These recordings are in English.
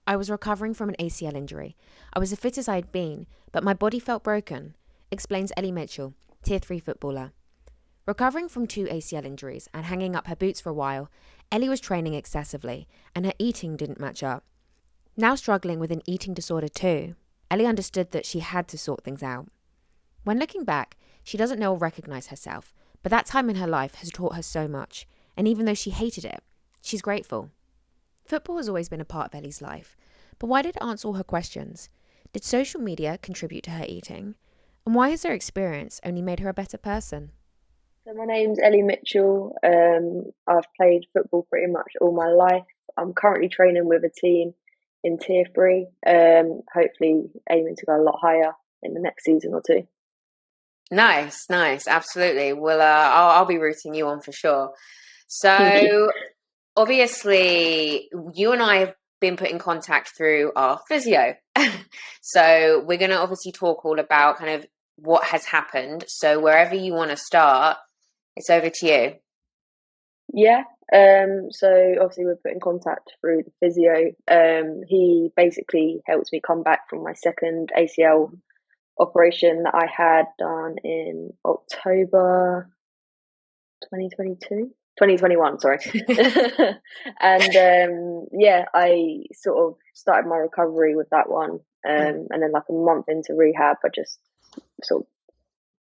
I was recovering from an ACL injury. I was the fittest I had been, but my body felt broken, explains Ellie Mitchell, Tier 3 footballer. Recovering from 2 ACL injuries and hanging up her boots for a while, Ellie was training excessively, and her eating didn't match up. Now struggling with an eating disorder too, Ellie understood that she had to sort things out. When looking back, she doesn't know or recognise herself, but that time in her life has taught her so much, and even though she hated it, she's grateful. Football has always been a part of Ellie's life, but why did it answer all her questions? Did social media contribute to her eating? And why has her experience only made her a better person? So my name's Ellie Mitchell. I've played football pretty much all my life. I'm currently training with a team in Tier 3, hopefully aiming to go a lot higher in the next season or two. Nice, nice, absolutely. I'll be rooting you on for sure. So obviously, you and I have been put in contact through our physio. So we're going to obviously talk all about kind of what has happened. So wherever you want to start, it's over to you. Yeah. So obviously we're put in contact through the physio. He basically helped me come back from my second ACL operation that I had done in October 2022. 2021, sorry. And yeah, I sort of started my recovery with that one. And then like a month into rehab, I just sort of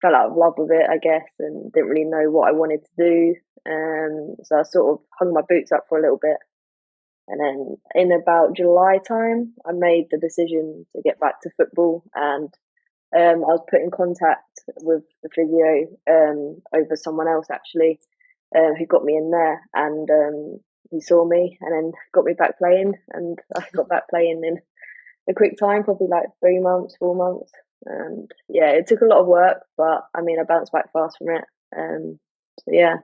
fell out of love with it, I guess, and didn't really know what I wanted to do. So I sort of hung my boots up for a little bit. And then in about July time, I made the decision to get back to football, and I was put in contact with the physio over someone else actually, who got me in there, and he saw me and then got me back playing, and I got back playing in a quick time, probably like 3 months, 4 months, and yeah, it took a lot of work, but I mean, I bounced back fast from it. So yeah.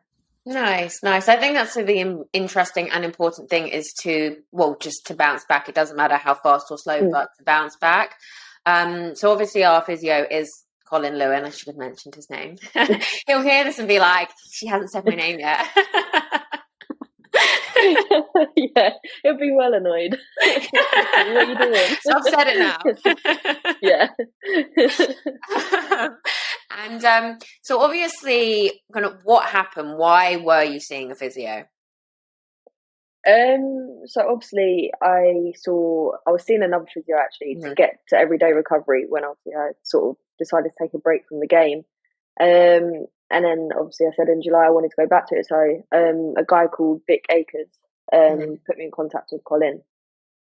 Nice, nice. I think that's the interesting and important thing is just to bounce back. It doesn't matter how fast or slow, but to bounce back. So obviously our physio is Colin Lewin. I should have mentioned his name. He'll hear this and be like, she hasn't said my name yet. Yeah, he'll be well annoyed. What are you doing? So I've said it now. Yeah. And so obviously, kind of what happened? Why were you seeing a physio? So obviously I was seeing another physio actually to get to everyday recovery when obviously I sort of decided to take a break from the game. And then obviously I said in July I wanted to go back to it. So a guy called Vic Akers put me in contact with Colin,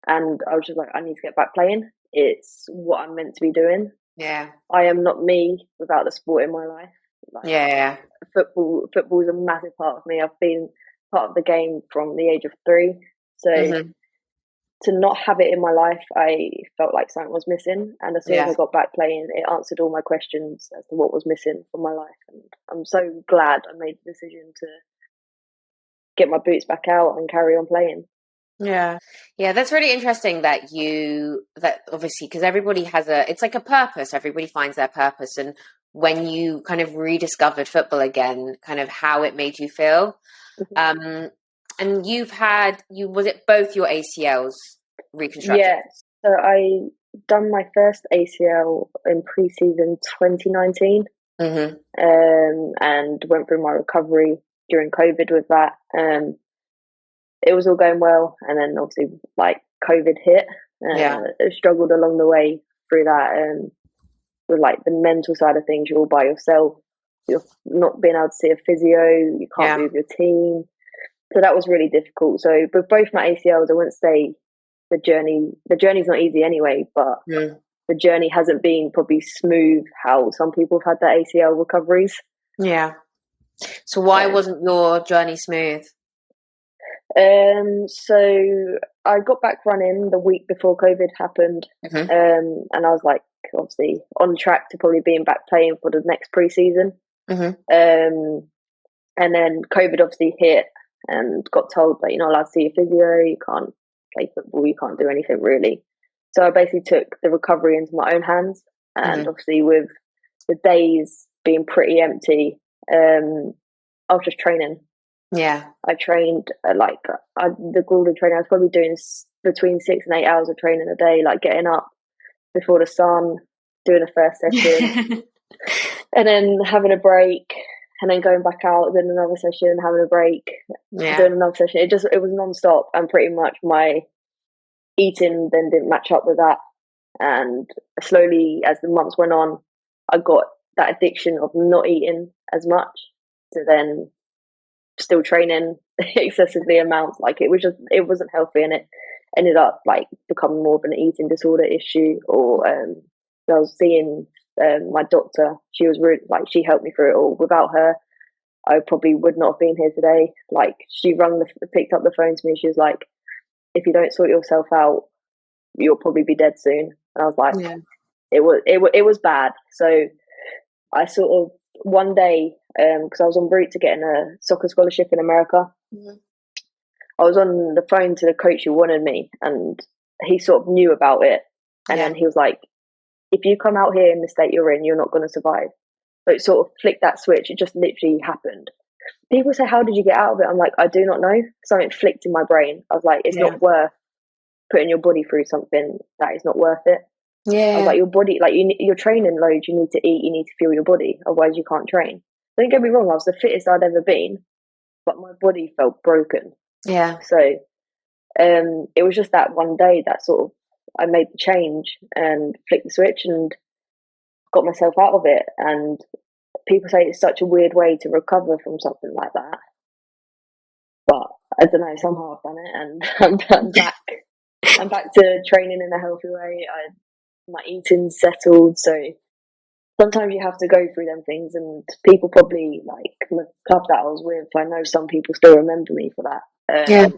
and I was just like, I need to get back playing. It's what I'm meant to be doing. Yeah. I am not me without the sport in my life. Like, Yeah. Football is a massive part of me. I've been part of the game from the age of 3. So to not have it in my life, I felt like something was missing. And as soon as I got back playing, it answered all my questions as to what was missing from my life. And I'm so glad I made the decision to get my boots back out and carry on playing. Yeah. Yeah, that's really interesting that obviously, because everybody has it's like a purpose. Everybody finds their purpose. And when you kind of rediscovered football again, kind of how it made you feel. And was it both your ACLs reconstructed? Yes. So I done my first ACL in pre-season 2019, and went through my recovery during COVID with that. It was all going well, and then obviously like COVID hit. I struggled along the way through that. With like the mental side of things, you're all by yourself. You're not being able to see a physio. You can't be with your team. So that was really difficult. So, but both my ACLs, I wouldn't say the journey's not easy anyway, but the journey hasn't been probably smooth how some people have had their ACL recoveries. Yeah. So why wasn't your journey smooth? So I got back running the week before COVID happened, and I was like, obviously on track to probably being back playing for the next pre-season. And then COVID obviously hit, and got told that you're not allowed to see a physio, you can't play football, you can't do anything really. So I basically took the recovery into my own hands, and obviously with the days being pretty empty, I was just training. Yeah. I trained the golden training. I was probably doing between 6 and 8 hours of training a day, like getting up before the sun, doing a first session, and then having a break, and then going back out, doing another session, having a break, doing another session. It was non-stop, and pretty much my eating then didn't match up with that. And slowly, as the months went on, I got that addiction of not eating as much to then still training excessively amounts. Like it wasn't healthy, and it ended up like becoming more of an eating disorder issue. Or I was seeing my doctor. She was really, like, she helped me through it all. Without her, I probably would not have been here today. Like, she picked up the phone to me. She was like, "If you don't sort yourself out, you'll probably be dead soon." And I was like, it was bad. So I sort of one day, because I was en route to getting a soccer scholarship in America, I was on the phone to the coach who wanted me, and he sort of knew about it. And then he was like, "If you come out here in the state you're in, you're not going to survive." So it sort of flicked that switch. It just literally happened. People say, "How did you get out of it?" I'm like, I do not know. Something flicked in my brain. I was like, it's not worth putting your body through something that is not worth it. I was like, your body, like you're training loads, you need to eat, you need to fuel your body, otherwise you can't train. Don't get me wrong, I was the fittest I'd ever been, but my body felt broken. So it was just that one day that sort of I made the change and flicked the switch and got myself out of it. And people say it's such a weird way to recover from something like that, but I don't know, somehow I've done it, and I'm back. I'm back to training in a healthy way. My eating's settled, so sometimes you have to go through them things. And people probably, like the club that I was with, I know some people still remember me for that,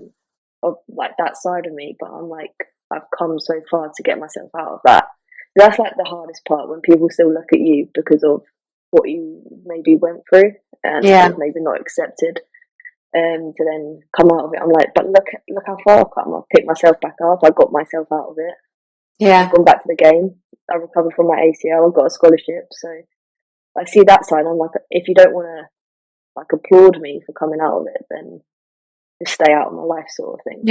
of like that side of me. But I'm like, I've come so far to get myself out of that. That's like the hardest part, when people still look at you because of what you maybe went through and maybe not accepted. To then come out of it, I'm like, but look how far I've come. I've picked myself back up. I got myself out of it. I've gone back to the game. I recovered from my ACL. I've got a scholarship. So I see that side. I'm like, if you don't want to like applaud me for coming out of it, then just stay out of my life, sort of thing.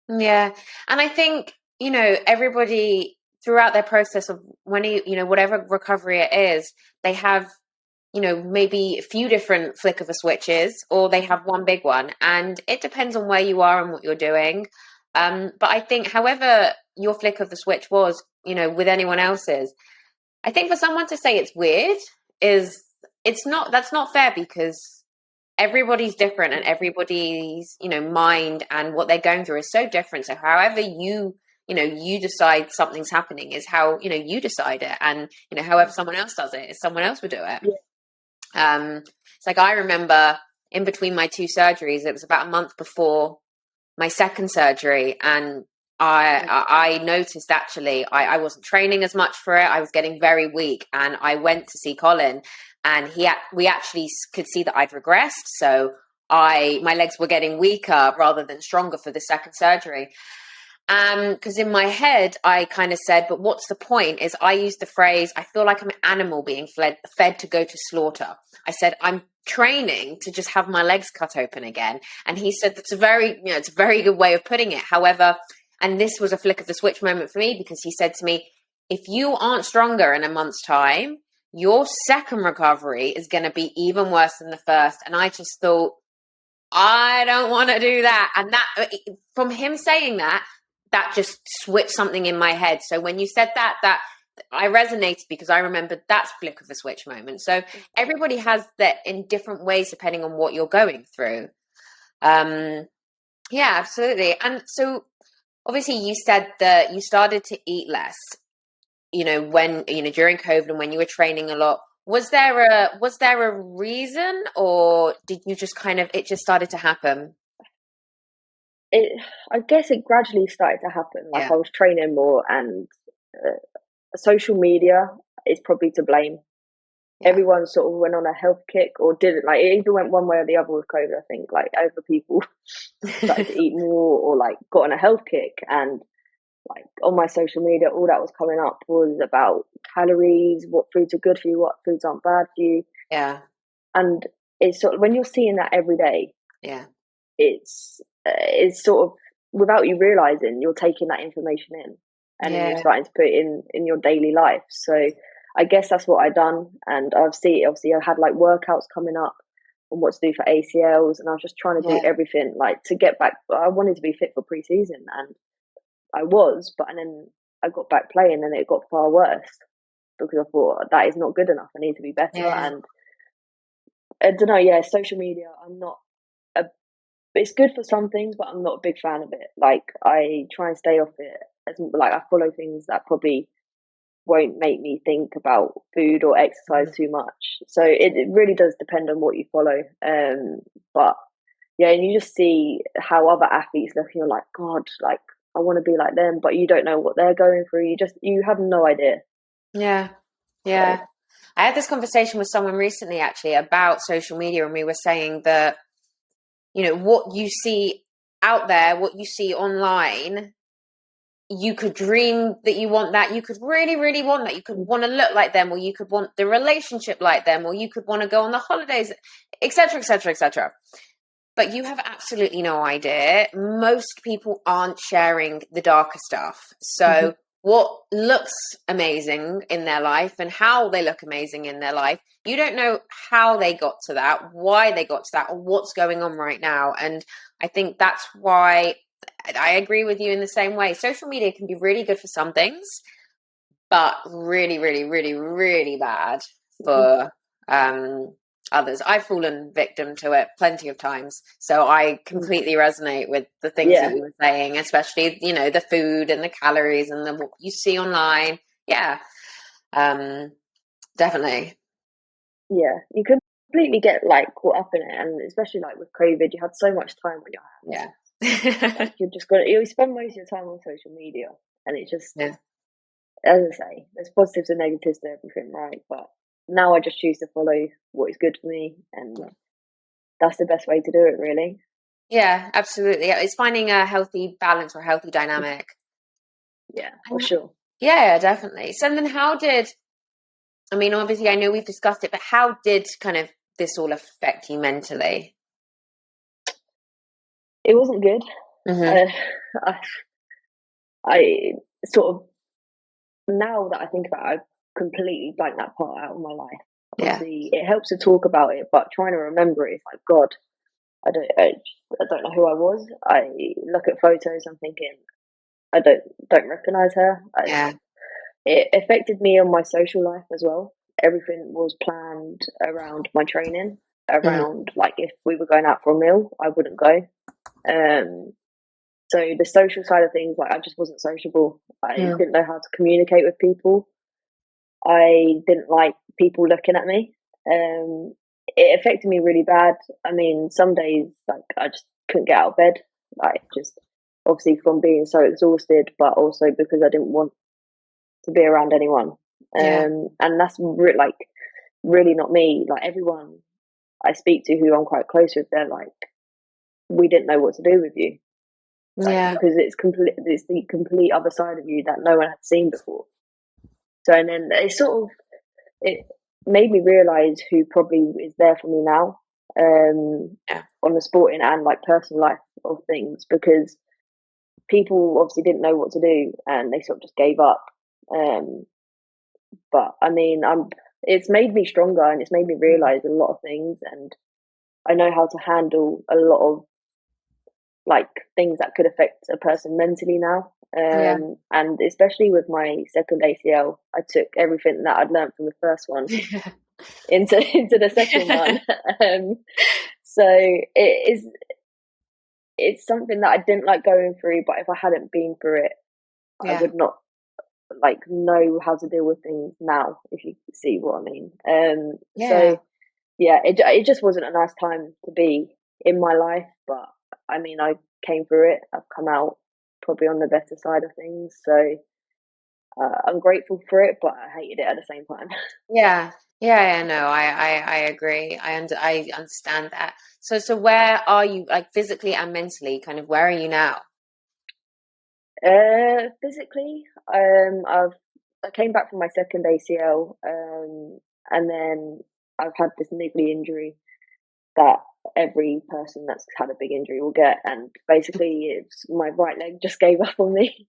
And I think, everybody throughout their process of whatever recovery it is, they have maybe a few different flick of a switches, or they have one big one, and it depends on where you are and what you're doing. But I think however your flick of the switch was, with anyone else's, I think for someone to say it's weird that's not fair, because everybody's different, and everybody's, mind and what they're going through is so different. So however you decide something's happening is how, you decide it. And, however someone else does it is someone else would do it. It's like, I remember in between my two surgeries, it was about a month before my second surgery, and I noticed actually I wasn't training as much for it. I was getting very weak, and I went to see Colin, and we actually could see that I'd regressed. So my legs were getting weaker rather than stronger for the second surgery. Because in my head, I kind of said, but what's the point? Is I used the phrase, I feel like I'm an animal being fed to go to slaughter. I said, I'm training to just have my legs cut open again. And he said, it's a very good way of putting it. However, and this was a flick of the switch moment for me, because he said to me, if you aren't stronger in a month's time, your second recovery is going to be even worse than the first. And I just thought, I don't want to do that. And that, from him saying that just switched something in my head. So when you said that I resonated, because I remembered that flick of the switch moment. So everybody has that in different ways depending on what you're going through. Yeah, absolutely. And so obviously you said that you started to eat less, when, during COVID, and when you were training a lot. Was there a reason, or did you just it just started to happen? I guess it gradually started to happen. Like I was training more, and social media is probably to blame. Everyone sort of went on a health kick, or didn't. Like it either went one way or the other with COVID. I think like either people started to eat more, or like got on a health kick. And like on my social media, all that was coming up was about calories, what foods are good for you, what foods aren't bad for you. And it's sort of, when you're seeing that every day, it's sort of without you realizing, you're taking that information in, and then you're Yeah. starting to put it in your daily life. So I guess that's what I done, and obviously I had like workouts coming up on what to do for ACLs, and I was just trying to do Yeah. everything like to get back. I wanted to be fit for pre-season, and I was, but and then I got back playing, and it got far worse because I thought that is not good enough. I need to be better, Yeah. and I don't know. Yeah, social media. I'm not a. It's good for some things, but I'm not a big fan of it. Like I try and stay off it. As like I follow things that probably won't make me think about food or exercise too much. So it really does depend on what you follow. But yeah, and you just see how other athletes look, and you're like, God, like I want to be like them, but you don't know what they're going through. You have no idea. Yeah. So Yeah. I had this conversation with someone recently actually about social media, and we were saying that, you know, what you see out there, what you see online, you could dream that you want that. You could really, really want that. You could want to look like them, or you could want the relationship like them, or you could want to go on the holidays, etc., etc., etc. But you have absolutely no idea. Most people aren't sharing the darker stuff. So what looks amazing in their life and how they look amazing in their life, you don't know how they got to that, why they got to that, or what's going on right now. And I think that's why I agree with you in the same way. Social media can be really good for some things, but really, really, really, really bad for others. I've fallen victim to it plenty of times. So I completely resonate with the things that yeah, you were saying, especially, you know, the food and the calories and the what you see online. Yeah. Definitely. yeah, you completely get like caught up in it, and especially like with COVID, you had so much time on your hands. Yeah. Like you spend most of your time on social media, and it just, Yeah. as I say, there's positives and negatives to everything, right? But now I just choose to follow what is good for me, and that's the best way to do it, really. Yeah, absolutely. It's finding a healthy balance or healthy dynamic. Yeah, for sure. Yeah, definitely. So then I mean, obviously I know we've discussed it, but how did kind of this all affect you mentally? It wasn't good. Mm-hmm. Uh, I, I sort of, now that I think about it, I completely blanked that part out of my life. Yeah. Obviously, it helps to talk about it, but trying to remember it is like, God, I don't know who I was. I look at photos, I'm thinking, I don't recognize her. Yeah. It affected me on my social life as well. Everything was planned around my training, Mm-hmm. around like if we were going out for a meal, I wouldn't go. Um, so the social side of things, like I just wasn't sociable. I didn't know how to communicate with people. I didn't like people looking at me. It affected me really bad. I mean, some days like I just couldn't get out of bed, like just obviously from being so exhausted, but also because I didn't want to be around anyone. Yeah. And that's like really not me. Like everyone I speak to who I'm quite close with, they're like, we didn't know what to do with you, like Yeah. because it's the complete other side of you that no one had seen before. So and then it made me realize who probably is there for me now, Yeah. on the sporting and like personal life of things, because people obviously didn't know what to do and they sort of just gave up. Um, but I mean, it's made me stronger and it's made me realize a lot of things, and I know how to handle a lot of like things that could affect a person mentally now. Yeah. And especially with my second ACL, I took everything that I'd learned from the first one into the second one. um, so it's something that I didn't like going through, but if I hadn't been through it, I Yeah. would not like know how to deal with things now, if you see what I mean. Yeah. So yeah, it just wasn't a nice time to be in my life, but I mean, I came through it. I've come out probably on the better side of things, so I'm grateful for it, but I hated it at the same time. Yeah. Yeah. No, I agree. I understand that. So where are you, like physically and mentally, kind of where are you now? Physically, I came back from my second ACL, and then I've had this niggly injury. that every person that's had a big injury will get. And basically, it's my right leg just gave up on me.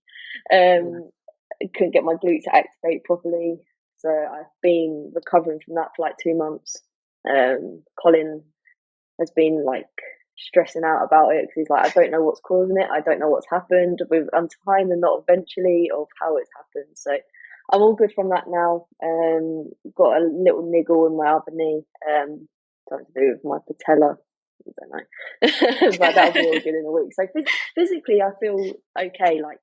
Couldn't get my glutes to activate properly, so I've been recovering from that for like 2 months. Colin has been like stressing out about it because he's like, I don't know what's causing it. I don't know what's happened. We've untying the knot eventually of how it's happened. So I'm all good from that now. Got a little niggle in my other knee. Something to do with my patella. I don't know, but that'll be all good in a week. So physically, I feel okay. Like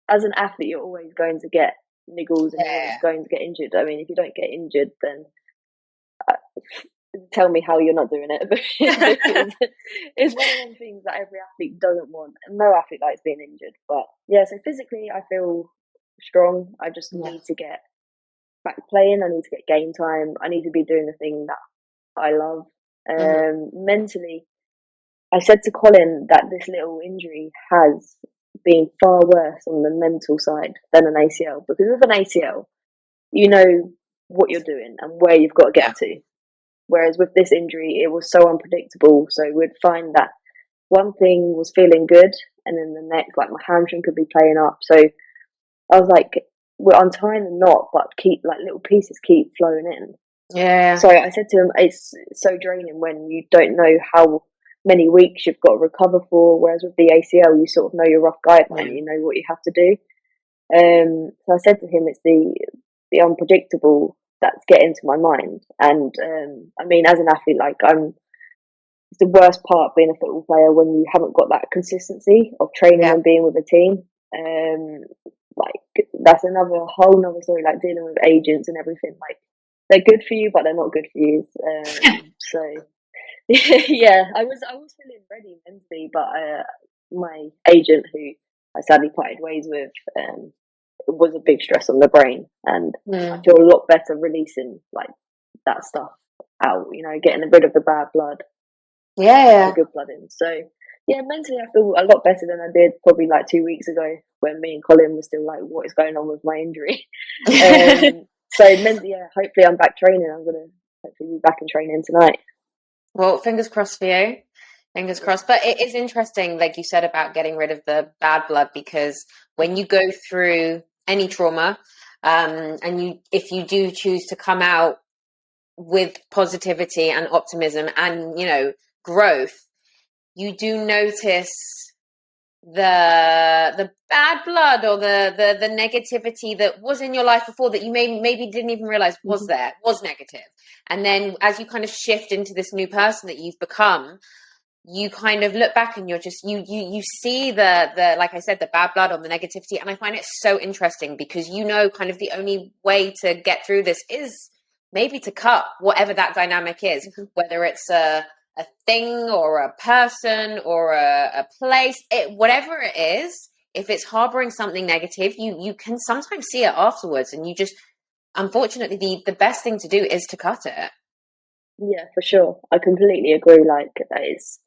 as an athlete, you're always going to get niggles and you're always going to get injured. I mean, if you don't get injured, then tell me how you're not doing it. It's one of them things that every athlete doesn't want. No athlete likes being injured. But yeah, so physically I feel strong. I just need to get back playing. I need to get game time. I need to be doing the thing that I love. Mentally, I said to Colin that this little injury has been far worse on the mental side than an ACL, because with an ACL, you know what you're doing and where you've got to get to. Whereas with this injury, it was so unpredictable. So we'd find that one thing was feeling good, and then the next, like my hamstring could be playing up. So I was like, we're untying the knot, but keep like little pieces keep flowing in. Yeah. So I said to him, it's so draining when you don't know how many weeks you've got to recover for. Whereas with the ACL, you sort of know your rough guideline, you know what you have to do. So I said to him, it's the unpredictable that's getting to my mind. And I mean, as an athlete, like it's the worst part being a football player when you haven't got that consistency of training and being with a team. Like that's another whole nother story, like dealing with agents and everything. Like they're good for you, but they're not good for you. So yeah, I was feeling ready mentally, but my agent, who I sadly parted ways with, it was a big stress on the brain, and I feel a lot better releasing like that stuff out, you know, getting rid of the bad blood, the good blood in. So yeah, mentally I feel a lot better than I did probably like 2 weeks ago when me and Colin were still like, what is going on with my injury? So mentally, yeah, hopefully I'm back training. I'm gonna hopefully be back in training tonight. Well, fingers crossed for you. Fingers crossed. But it is interesting, like you said, about getting rid of the bad blood, because when you go through any trauma, and if you do choose to come out with positivity and optimism and, you know, growth, you do notice the bad blood or the negativity that was in your life before that you maybe didn't even realize was negative. And then as you kind of shift into this new person that you've become, you kind of look back and you're just you see the like I said, the bad blood or the negativity. And I find it so interesting because, you know, kind of the only way to get through this is maybe to cut whatever that dynamic is, whether it's a thing or a person or a place, whatever it is. If it's harboring something negative, you can sometimes see it afterwards, and you just, unfortunately, the best thing to do is to cut it. Yeah, for sure. I completely agree. Like that is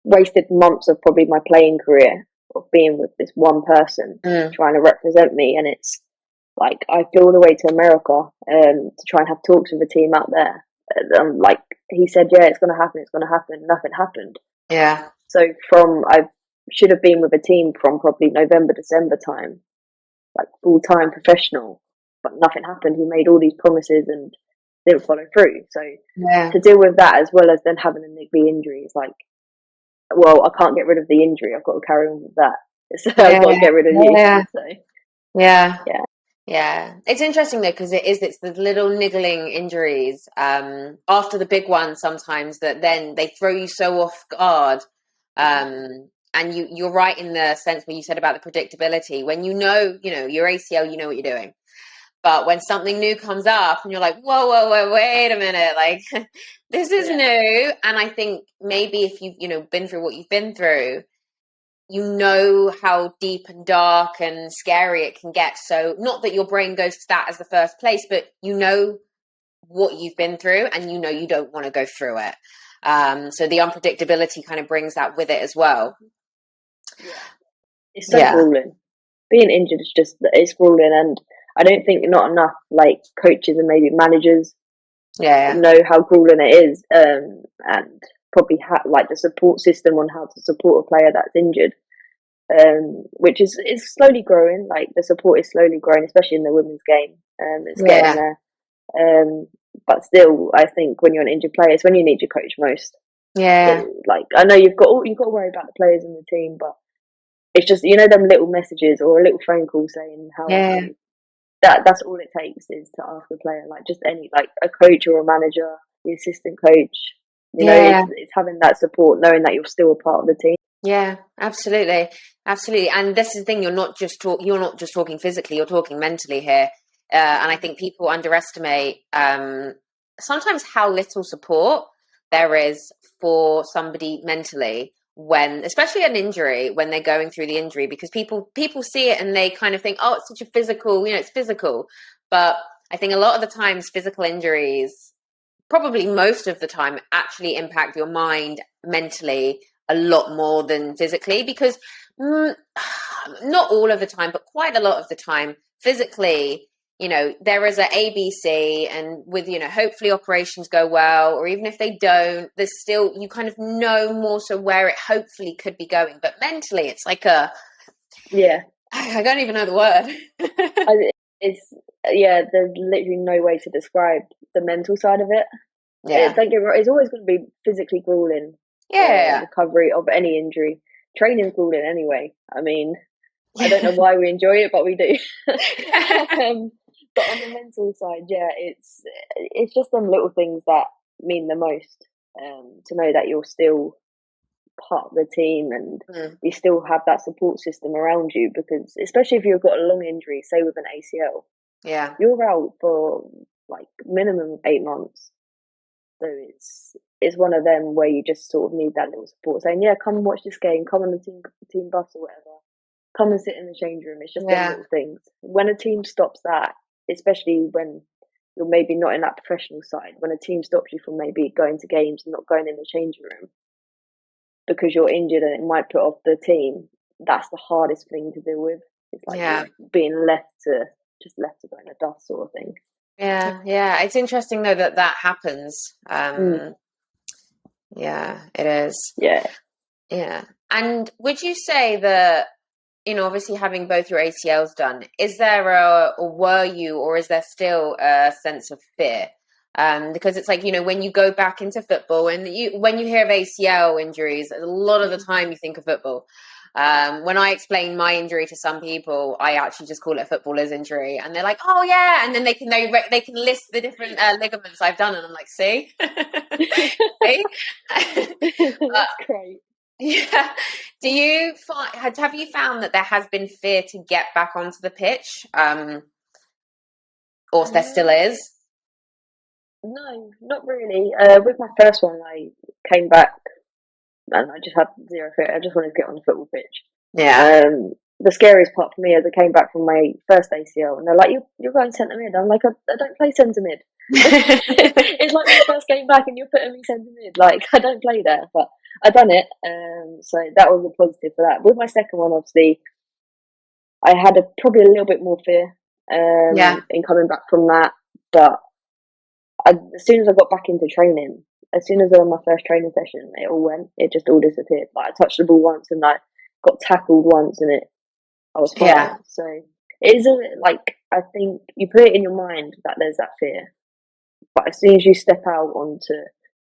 wasted months of probably my playing career of being with this one person trying to represent me, and it's like I flew all the way to America to try and have talks with the team out there. Like he said, yeah, it's going to happen. It's going to happen. Nothing happened. Yeah. So I should have been with a team from probably November, December time, like full time professional, but nothing happened. He made all these promises and didn't follow through. So to deal with that, as well as then having a niggly injury, is like, well, I can't get rid of the injury. I've got to carry on with that. So I've got to get rid of you. So yeah. It's interesting though, because it's the little niggling injuries after the big ones sometimes that then they throw you so off guard. And you're right in the sense where you said about the predictability. When you know your ACL, you know what you're doing. But when something new comes up and you're like, whoa, wait a minute, like this is new. And I think maybe if you've been through what you've been through, you know how deep and dark and scary it can get. So not that your brain goes to that as the first place, but you know what you've been through and you know you don't want to go through it. So the unpredictability kind of brings that with it as well. Yeah. It's so grueling. Being injured is it's grueling, and I don't think not enough like coaches and maybe managers Yeah. know how grueling it is, and probably like the support system on how to support a player that's injured, which is slowly growing. Like the support is slowly growing, especially in the women's game. It's getting Yeah. there. But still, I think when you're an injured player, it's when you need your coach most. Yeah. Like I know you've got to worry about the players in the team, but it's just them little messages or a little phone call saying how are Yeah. you. That's all it takes is to ask the player, like just any like a coach or a manager, the assistant coach. Yeah. It's having that support, knowing that you're still a part of the team. Yeah, absolutely. Absolutely. And this is the thing, you're not just talking physically, you're talking mentally here. And I think people underestimate sometimes how little support there is for somebody mentally when, especially an injury, when they're going through the injury, because people see it and they kind of think, oh, it's such a physical, it's physical. But I think a lot of the times physical injuries, probably most of the time, actually impact your mind mentally a lot more than physically, because not all of the time, but quite a lot of the time, physically, there is a ABC, and with, hopefully operations go well, or even if they don't, there's still, you kind of know more so where it hopefully could be going. But mentally, it's like I don't even know the word. There's literally no way to describe the mental side of it. Yeah. Don't get me wrong, it's always going to be physically grueling. Yeah. Recovery of any injury. Training's grueling anyway. I mean, I don't know why we enjoy it, but we do. But on the mental side, it's just them little things that mean the most. To know that you're still part of the team and you still have that support system around you, because especially if you've got a long injury, say with an ACL, you're out for like minimum 8 months. So it's one of them where you just sort of need that little support, saying, "Yeah, come and watch this game. Come on the team bus or whatever. Come and sit in the change room." It's just them little things. When a team stops that, especially when you're maybe not in that professional side, when a team stops you from maybe going to games and not going in the changing room because you're injured and it might put off the team, that's the hardest thing to deal with. It's like you're being left to go in the dust, sort of thing. Yeah. It's interesting though that happens. Yeah, it is. Yeah. And would you say that, obviously having both your ACLs done, is there or is there still a sense of fear? Because it's like, when you go back into football and when you hear of ACL injuries, a lot of the time you think of football. When I explain my injury to some people, I actually just call it a footballer's injury, and they're like, "Oh yeah," and then they can list the different ligaments I've done, and I'm like, "See, see?" That's great. Yeah. Do you have you found that there has been fear to get back onto the pitch, or there still is? No, not really. With my first one, I came back and I just had zero fear. I just wanted to get on the football pitch. Yeah. The scariest part for me is I came back from my first ACL and they're like, "You're going centre mid." I'm like, I don't play centre mid. It's like my first game back and you're putting me centre mid. Like, I don't play there, but I done it. So that was a positive for that. With my second one, obviously, I had probably a little bit more fear in coming back from that. But as soon as I got back into training, as soon as I was on my first training session, it all went. It just all disappeared. Like, I touched the ball once and I got tackled once and I was fine. Yeah. So it is I think you put it in your mind that there's that fear, but as soon as you step out onto,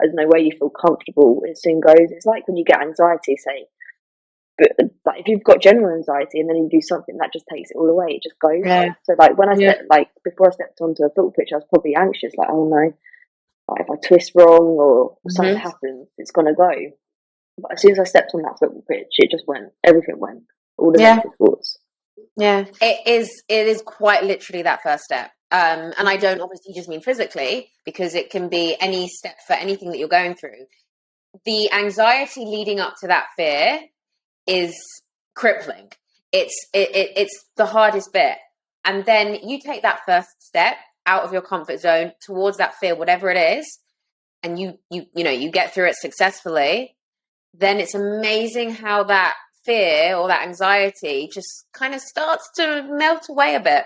I don't know, where you feel comfortable, it soon goes. It's like when you get anxiety, say, but like if you've got general anxiety and then you do something that just takes it all away, it just goes. Yeah. So like when before I stepped onto a football pitch, I was probably anxious, like, oh no, like if I twist wrong or something happens, it's gonna go. But as soon as I stepped on that football pitch, it just went. Everything went. All the negative thoughts. Yeah, it is quite literally that first step. And I don't obviously just mean physically, because it can be any step for anything that you're going through. The anxiety leading up to that fear is crippling. It's the hardest bit. And then you take that first step out of your comfort zone towards that fear, whatever it is, and you get through it successfully, then it's amazing how that fear or that anxiety just kind of starts to melt away a bit.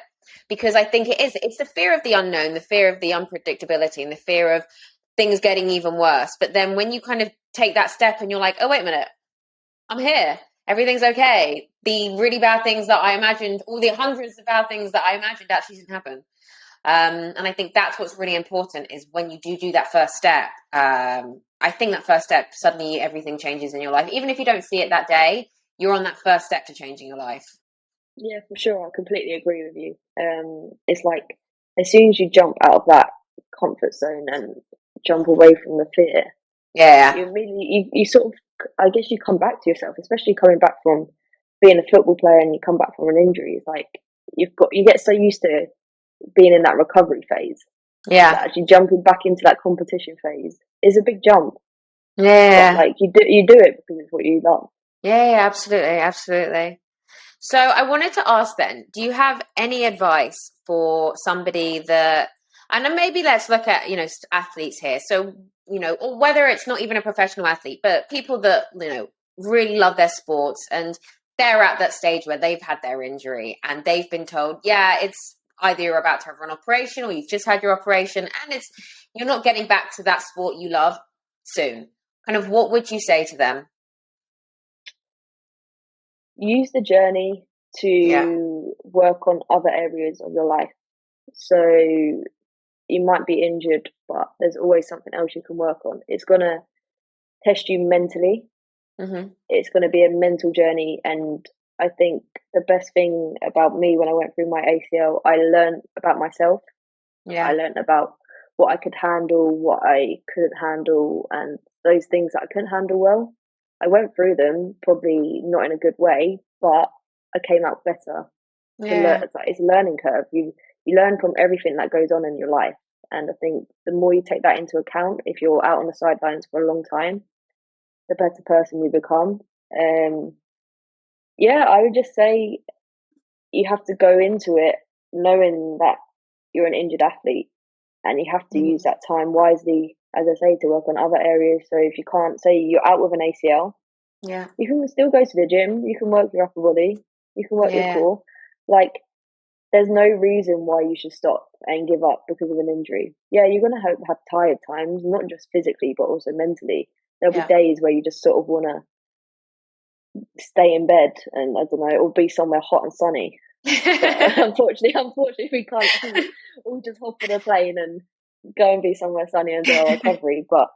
because I think it's the fear of the unknown, the fear of the unpredictability, and the fear of things getting even worse. But then when you kind of take that step and you're like, oh, wait a minute, I'm here. Everything's okay. The really bad things that I imagined, all the hundreds of bad things that I imagined actually didn't happen. And I think that's what's really important is when you do that first step. I think that first step, suddenly everything changes in your life. Even if you don't see it that day, you're on that first step to changing your life. Yeah, for sure. I completely agree with you. It's like as soon as you jump out of that comfort zone and jump away from the fear, Yeah. you immediately you sort of, I guess, you come back to yourself, especially coming back from being a football player and you come back from an injury. It's like you get so used to being in that recovery phase Yeah. that actually jumping back into that competition phase is a big jump. Yeah. But, like you do it because it's what you love. Yeah, absolutely. Absolutely. So I wanted to ask then, do you have any advice for somebody that, and then maybe let's look at, athletes here. So, or whether it's not even a professional athlete, but people that, really love their sports and they're at that stage where they've had their injury and they've been told, yeah, it's either you're about to have an operation or you've just had your operation and you're not getting back to that sport you love soon. Kind of what would you say to them? Use the journey Yeah. to work on other areas of your life. So you might be injured, but there's always something else you can work on. It's going to test you mentally. Mm-hmm. It's going to be a mental journey. And I think the best thing about me when I went through my ACL, I learned about myself. Yeah. I learned about what I could handle, what I couldn't handle, and those things that I couldn't handle well. I went through them, probably not in a good way, but I came out better. Yeah. It's a learning curve. You learn from everything that goes on in your life, and I think the more you take that into account, if you're out on the sidelines for a long time, the better person you become. Yeah, I would just say you have to go into it knowing that you're an injured athlete, and you have to use that time wisely, as I say, to work on other areas. So if you can't, say you're out with an ACL, Yeah. you can still go to the gym. You can work your upper body. You can work your Yeah. core. Like, there's no reason why you should stop and give up because of an injury. Yeah, you're going to have tired times, not just physically, but also mentally. There'll be Yeah. days where you just sort of want to stay in bed and, I don't know, or be somewhere hot and sunny. But unfortunately, we can't all just hop on a plane and go and be somewhere sunny and do our recovery. But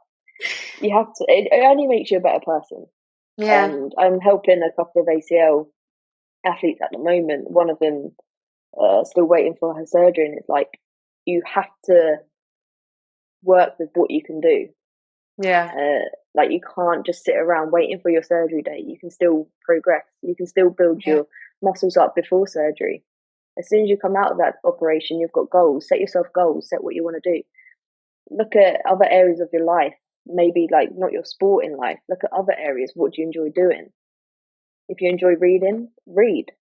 you have to, it only makes you a better person. Yeah. And I'm helping a couple of ACL athletes at the moment. One of them still waiting for her surgery, and it's like you have to work with what you can do. Yeah. Like, you can't just sit around waiting for your surgery date. You can still progress. You can still build Yeah. your muscles up before surgery. As soon as you come out of that operation, you've got goals. Set yourself goals. Set what you want to do. Look at other areas of your life. Maybe like not your sport in life. Look at other areas. What do you enjoy doing? If you enjoy reading, read.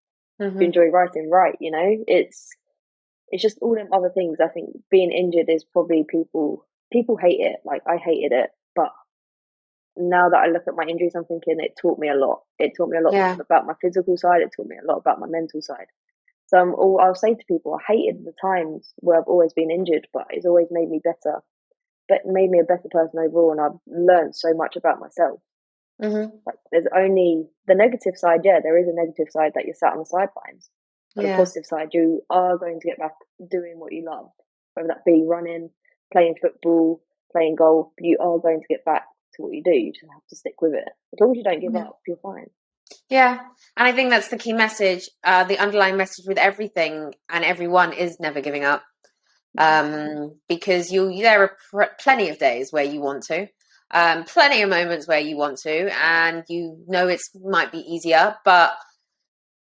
If you enjoy writing, write. It's just all them other things. I think being injured is probably people hate it. Like, I hated it, but now that I look at my injuries, I'm thinking it taught me a lot. It taught me a lot Yeah. about my physical side. It taught me a lot about my mental side. So I'll say to people, I hated the times where I've always been injured, but it's always made me better. But made me a better person overall, and I've learned so much about myself. Like, there's only the negative side. Yeah, there is a negative side that you're sat on the sidelines. But the positive side, you are going to get back doing what you love, whether that be running, playing football, playing golf. You are going to get back to what you do. You just have to stick with it. As long as you don't give up, you're fine. Yeah. And I think that's the key message. The underlying message with everything and everyone is never giving up. Because there are plenty of days where you want to, plenty of moments where you want to, and it might be easier, but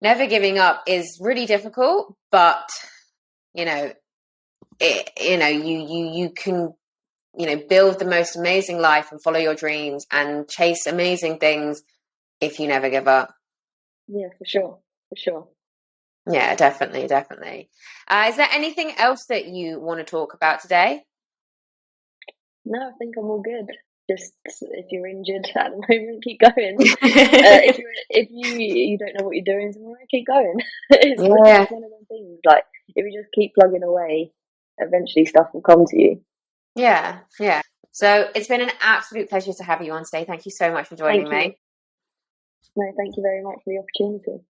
never giving up is really difficult. But you can build the most amazing life and follow your dreams and chase amazing things if you never give up. Yeah, for sure. Yeah, definitely. Is there anything else that you want to talk about today? No, I think I'm all good. Just, if you're injured at the moment, keep going. If you don't know what you're doing tomorrow, keep going. It's one of them things. Like, if you just keep plugging away, eventually stuff will come to you. Yeah. So it's been an absolute pleasure to have you on today. Thank you so much for joining me. No, thank you very much for the opportunity.